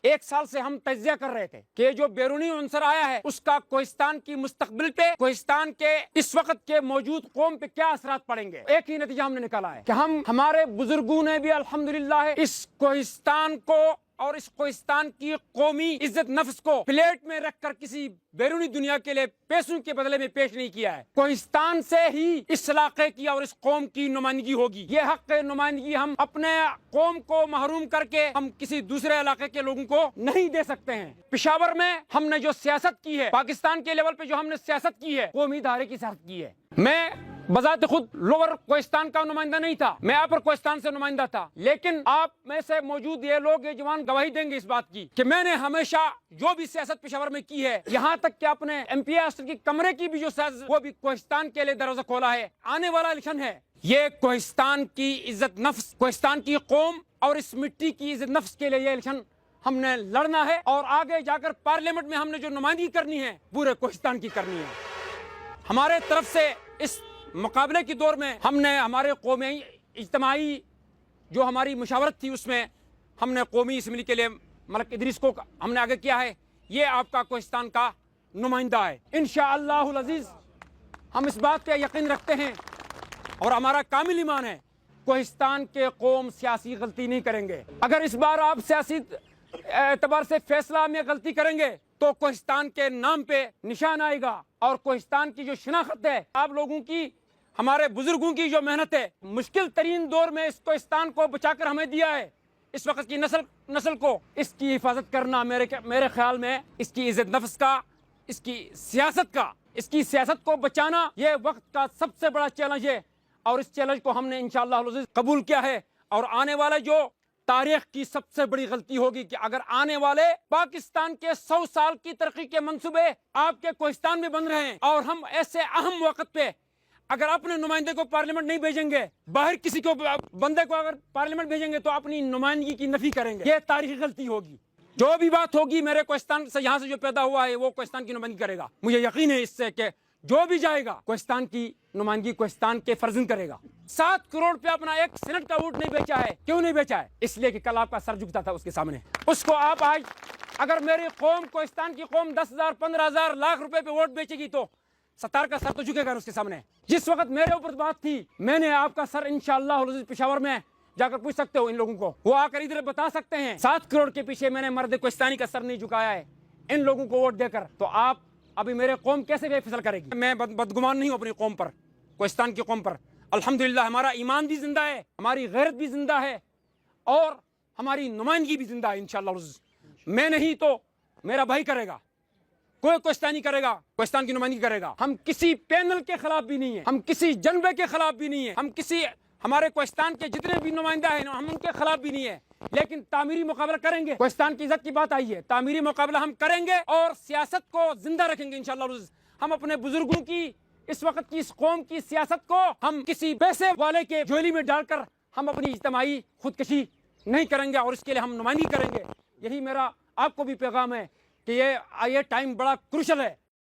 ایک سال سے ہم تجزیہ کر رہے تھے کہ جو بیرونی عنصر آیا ہے اس کا کوہستان کی مستقبل پہ، کوہستان کے اس وقت کے موجود قوم پہ کیا اثرات پڑیں گے۔ ایک ہی نتیجہ ہم نے نکالا ہے کہ ہمارے بزرگوں نے بھی الحمدللہ اس کوہستان کو اور اس کوہستان کی قومی عزت نفس کو پلیٹ میں رکھ کر کسی بیرونی دنیا کے لیے پیسوں کے بدلے میں پیش نہیں کیا ہے۔ کوہستان سے ہی اس علاقے کی اور اس قوم کی نمائندگی ہوگی۔ یہ حق نمائندگی ہم اپنے قوم کو محروم کر کے ہم کسی دوسرے علاقے کے لوگوں کو نہیں دے سکتے ہیں۔ پشاور میں ہم نے جو سیاست کی ہے، پاکستان کے لیول پہ جو ہم نے سیاست کی ہے، قومی ادارے کی سیاست کی ہے۔ میں بذات خود لوور کوہستان کا نمائندہ نہیں تھا، میں اپر کوہستان سے نمائندہ تھا، لیکن آپ میں سے موجود یہ لوگ، یہ جوان گواہی دیں گے اس بات کی کہ میں نے ہمیشہ جو بھی سیاست پشاور میں کی ہے، یہاں تک کہ اپنے ایم پی ہاسٹل کی کمرے کی بھی جو سیاست، وہ بھی کوہستان کے لیے دروازہ کھولا ہے۔ آنے والا الیکشن ہے، یہ کوہستان کی عزت نفس، کوہستان کی قوم اور اس مٹی کی عزت نفس کے لیے یہ الیکشن ہم نے لڑنا ہے، اور آگے جا کر پارلیمنٹ میں ہم نے جو نمائندگی کرنی ہے پورے کوہستان کی کرنی ہے۔ ہمارے طرف سے اس مقابلے کی دور میں ہم نے ہمارے قومی اجتماعی جو ہماری مشاورت تھی، اس میں ہم نے قومی اسمبلی کے لیے ملک ادریس کو ہم نے آگے کیا ہے، یہ آپ کا کوہستان کا نمائندہ ہے۔ انشاءاللہ العزیز ہم اس بات پہ یقین رکھتے ہیں اور ہمارا کامل ایمان ہے، کوہستان کے قوم سیاسی غلطی نہیں کریں گے۔ اگر اس بار آپ سیاسی اعتبار سے فیصلہ میں غلطی کریں گے تو کوہستان کے نام پہ نشان آئے گا، اور کوہستان کی جو شناخت ہے، آپ لوگوں کی، ہمارے بزرگوں کی جو محنت ہے، مشکل ترین دور میں اس کوہستان کو بچا کر ہمیں دیا ہے، اس وقت کی نسل کو اس کی حفاظت کرنا میرے خیال میں اس کی عزت نفس کا، اس کی سیاست کو بچانا یہ وقت کا سب سے بڑا چیلنج ہے، اور اس چیلنج کو ہم نے انشاءاللہ العزیز قبول کیا ہے۔ اور آنے والے جو تاریخ کی سب سے بڑی غلطی ہوگی کہ اگر آنے والے پاکستان کے 100 سال کی ترقی کے منصوبے آپ کے کوہستان میں بن رہے ہیں، اور ہم ایسے اہم وقت پہ اگر اپنے نمائندے کو پارلیمنٹ نہیں بھیجیں گے، باہر کسی کو بندے کو اگر پارلیمنٹ بھیجیں گے تو اپنی نمائندگی کی نفی کریں گے، یہ تاریخی غلطی ہوگی۔ جو بھی بات ہوگی میرے کوہستان سے، یہاں سے جو پیدا ہوا ہے، وہ کوہستان کی نمائندگی کرے گا۔ مجھے یقین ہے اس سے کہ جو بھی جائے گا کوہستان کی نمائندگی کوہستان کے فرزند کرے گا۔ 7 کروڑ پہ اپنا ایک سینٹ کا ووٹ نہیں بیچا ہے۔ کیوں نہیں بیچا ہے؟ اس لیے کہ کل آپ کا سر جھکتا تھا اس کے سامنے۔ اس کو آپ آج اگر میری قوم، کوہستان کی قوم 10,000 15,000 لاکھ روپے پہ ووٹ بیچے گی تو ستار کا سر تو جھکے گا اس کے سامنے۔ جس وقت میرے اوپر بات تھی، میں نے آپ کا سر انشاءاللہ العزیز پشاور میں جا کر پوچھ سکتے ہو ان لوگوں کو، وہ آ کر ادھر بتا سکتے ہیں 7 کروڑ کے پیچھے میں نے مرد کوہستانی کا سر نہیں جھکایا ہے ان لوگوں کو ووٹ دے کر۔ تو آپ ابھی میرے قوم کیسے بے فصل کرے گی؟ میں بدگمان نہیں ہوں اپنی قوم پر، کوہستان کی قوم پر۔ الحمدللہ ہمارا ایمان بھی زندہ ہے، ہماری غیرت بھی زندہ ہے، اور ہماری نمائندگی بھی زندہ ہے انشاءاللہ العزیز۔ میں نہیں تو میرا بھائی کرے گا، کوئی کوہستانی کرے گا، کوہستان کی نمائندگی کرے گا۔ ہم کسی پینل کے خلاف بھی نہیں ہیں، ہم کسی جنبے کے خلاف بھی نہیں ہیں، ہمارے کوہستان کے جتنے بھی نمائندہ ہیں ہم ان کے خلاف بھی نہیں ہیں، لیکن تعمیری مقابلہ کریں گے۔ کوہستان کی عزت کی بات آئی ہے، تعمیری مقابلہ ہم کریں گے اور سیاست کو زندہ رکھیں گے انشاءاللہ العزیز۔ ہم اپنے بزرگوں کی، اس وقت کی اس قوم کی سیاست کو ہم کسی پیسے والے کے جھولی میں ڈال کر ہم اپنی اجتماعی خودکشی نہیں کریں گے، اور اس کے لیے ہم نمائندگی کریں گے۔ یہی میرا آپ کو بھی پیغام ہے کہ یہ ٹائم بڑا کروشل ہے۔